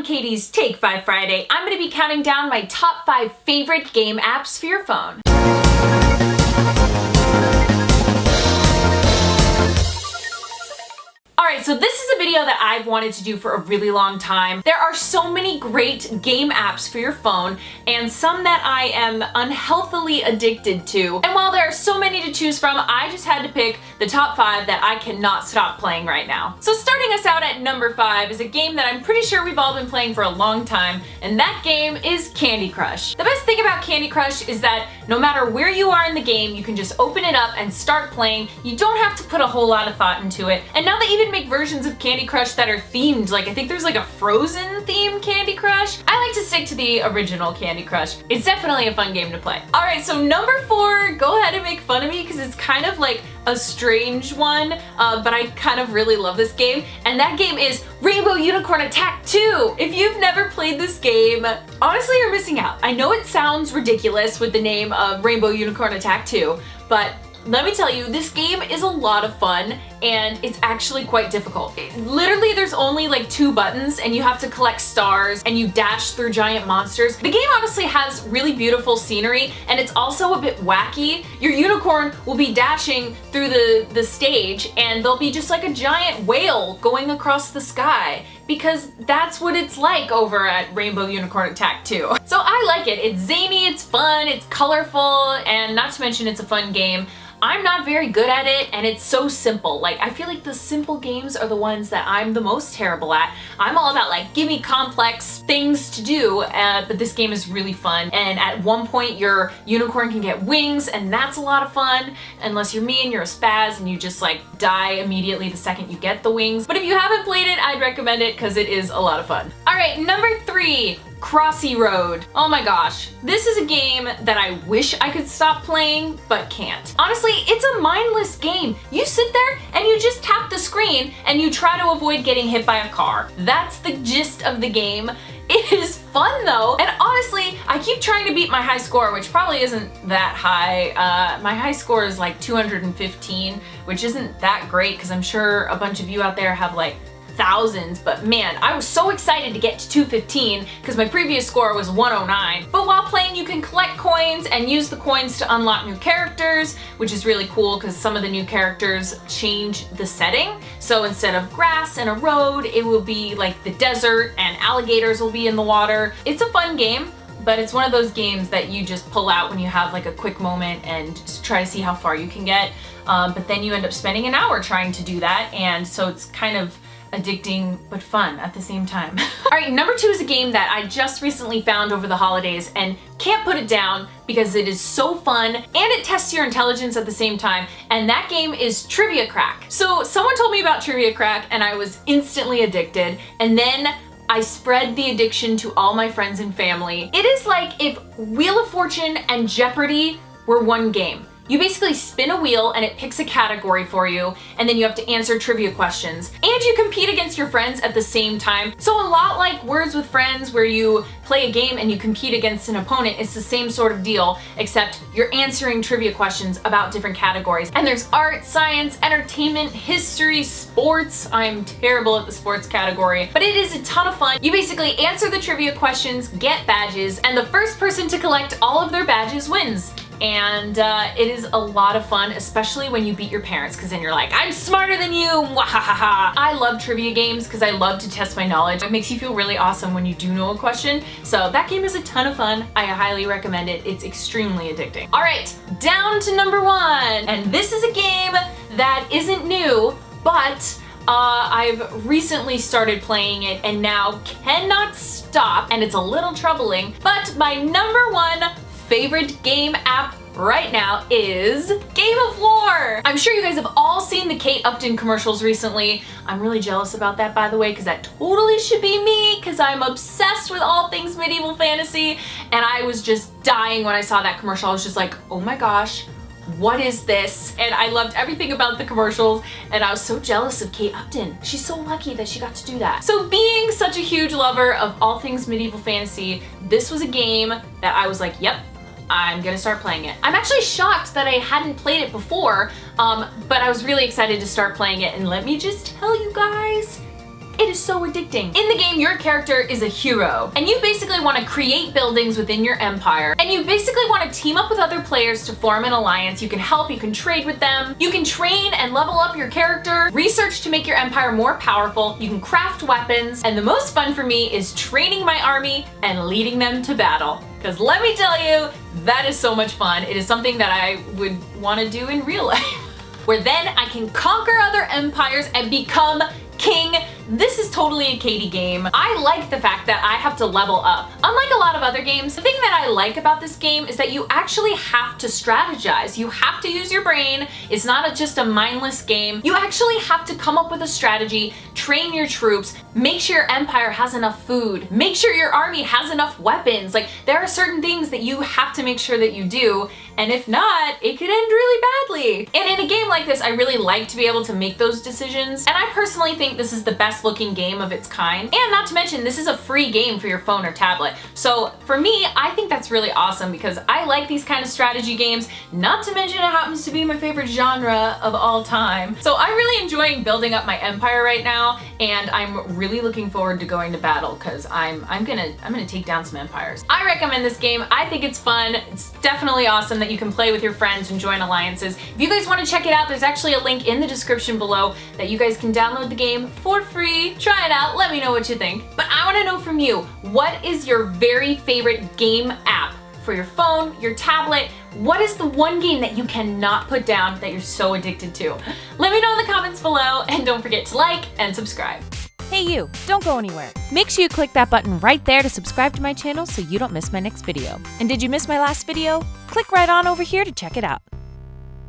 Katie's Take 5 Friday. I'm going to be counting down my top 5 favorite game apps for your phone. Alright, so this is a video that I've wanted to do for a really long time. There are so many great game apps for your phone, and some that I am unhealthily addicted to. And while there are so many to choose from, I just had to pick the top 5 that I cannot stop playing right now. So starting us out at number 5 is a game that I'm pretty sure we've all been playing for a long time, and that game is Candy Crush. The best thing about Candy Crush is that no matter where you are in the game, you can just open it up and start playing. You don't have to put a whole lot of thought into it. And now they even make versions of Candy Crush that are themed. Like, I think there's like a Frozen themed Candy Crush. I like to stick to the original Candy Crush. It's definitely a fun game to play. Alright, so number 4, go ahead and make fun of me because it's kind of like a strange one, but I kind of really love this game, and that game is Rainbow Unicorn Attack 2! If you've never played this game, honestly you're missing out. I know it sounds ridiculous with the name of Rainbow Unicorn Attack 2, but let me tell you, this game is a lot of fun, and it's actually quite difficult. Literally, there's only like 2 buttons, and you have to collect stars, and you dash through giant monsters. The game honestly has really beautiful scenery, and it's also a bit wacky. Your unicorn will be dashing through the stage, and there'll be just like a giant whale going across the sky, because that's what it's like over at Rainbow Unicorn Attack 2. So I like it. It's zany, it's fun, it's colorful, and not to mention it's a fun game. I'm not very good at it, and it's so simple. Like, I feel like the simple games are the ones that I'm the most terrible at. I'm all about like, give me complex things to do, but this game is really fun. And at one point, your unicorn can get wings, and that's a lot of fun. Unless you're me and you're a spaz and you just like die immediately the second you get the wings. But if you haven't played it, I'd recommend it because it is a lot of fun. All right, number 3. Crossy Road. Oh my gosh. This is a game that I wish I could stop playing, but can't. Honestly, it's a mindless game. You sit there and you just tap the screen and you try to avoid getting hit by a car. That's the gist of the game. It is fun though, and honestly, I keep trying to beat my high score, which probably isn't that high. My high score is like 215, which isn't that great because I'm sure a bunch of you out there have like thousands, but man, I was so excited to get to 215 because my previous score was 109. But while playing, you can collect coins and use the coins to unlock new characters, which is really cool because some of the new characters change the setting. So instead of grass and a road, it will be like the desert and alligators will be in the water. It's a fun game, but it's one of those games that you just pull out when you have like a quick moment and try to see how far you can get. But then you end up spending an hour trying to do that, and so it's kind of addicting but fun at the same time. Alright, number 2 is a game that I just recently found over the holidays and can't put it down because it is so fun and it tests your intelligence at the same time, and that game is Trivia Crack. So someone told me about Trivia Crack and I was instantly addicted, and then I spread the addiction to all my friends and family. It is like if Wheel of Fortune and Jeopardy were one game. You basically spin a wheel and it picks a category for you, and then you have to answer trivia questions. And you compete against your friends at the same time. So a lot like Words with Friends, where you play a game and you compete against an opponent, it's the same sort of deal, except you're answering trivia questions about different categories. And there's art, science, entertainment, history, sports. I'm terrible at the sports category, but it is a ton of fun. You basically answer the trivia questions, get badges, and the first person to collect all of their badges wins. And it is a lot of fun, especially when you beat your parents, because then you're like, I'm smarter than you, wahahaha. I love trivia games because I love to test my knowledge. It makes you feel really awesome when you do know a question. So that game is a ton of fun. I highly recommend it. It's extremely addicting. All right, down to number 1. And this is a game that isn't new, but I've recently started playing it and now cannot stop, and it's a little troubling, but my number 1 favorite game app right now is Game of War. I'm sure you guys have all seen the Kate Upton commercials recently. I'm really jealous about that, by the way, because that totally should be me, because I'm obsessed with all things medieval fantasy, and I was just dying when I saw that commercial. I was just like, oh my gosh, what is this? And I loved everything about the commercials, and I was so jealous of Kate Upton. She's so lucky that she got to do that. So being such a huge lover of all things medieval fantasy, this was a game that I was like, yep, I'm gonna start playing it. I'm actually shocked that I hadn't played it before, but I was really excited to start playing it, and let me just tell you guys, It is so addicting. In the game, your character is a hero, and you basically want to create buildings within your empire, and you basically want to team up with other players to form an alliance. You can help, you can trade with them, you can train and level up your character, research to make your empire more powerful, you can craft weapons, and the most fun for me is training my army and leading them to battle. Because let me tell you, that is so much fun. It is something that I would want to do in real life. Where then I can conquer other empires and become king. This is totally a Katie game. I like the fact that I have to level up. Unlike a lot of other games, the thing that I like about this game is that you actually have to strategize. You have to use your brain. It's not just a mindless game. You actually have to come up with a strategy, train your troops, make sure your empire has enough food, make sure your army has enough weapons. Like, there are certain things that you have to make sure that you do, and if not, it could end really badly. And in a game like this, I really like to be able to make those decisions, and I personally think this is the best looking game of its kind. And not to mention, this is a free game for your phone or tablet. So for me, I think that's really awesome because I like these kind of strategy games, not to mention it happens to be my favorite genre of all time. So I'm really enjoying building up my empire right now, and I'm really looking forward to going to battle because I'm gonna take down some empires. I recommend this game. I think it's fun. It's definitely awesome that you can play with your friends and join alliances. If you guys want to check it out, there's actually a link in the description below that you guys can download the game for free. Try it out, let me know what you think. But I want to know from you, what is your very favorite game app for your phone, your tablet? What is the one game that you cannot put down that you're so addicted to? Let me know in the comments below, and don't forget to like and subscribe. Hey you, don't go anywhere. Make sure you click that button right there to subscribe to my channel so you don't miss my next video. And did you miss my last video? Click right on over here to check it out.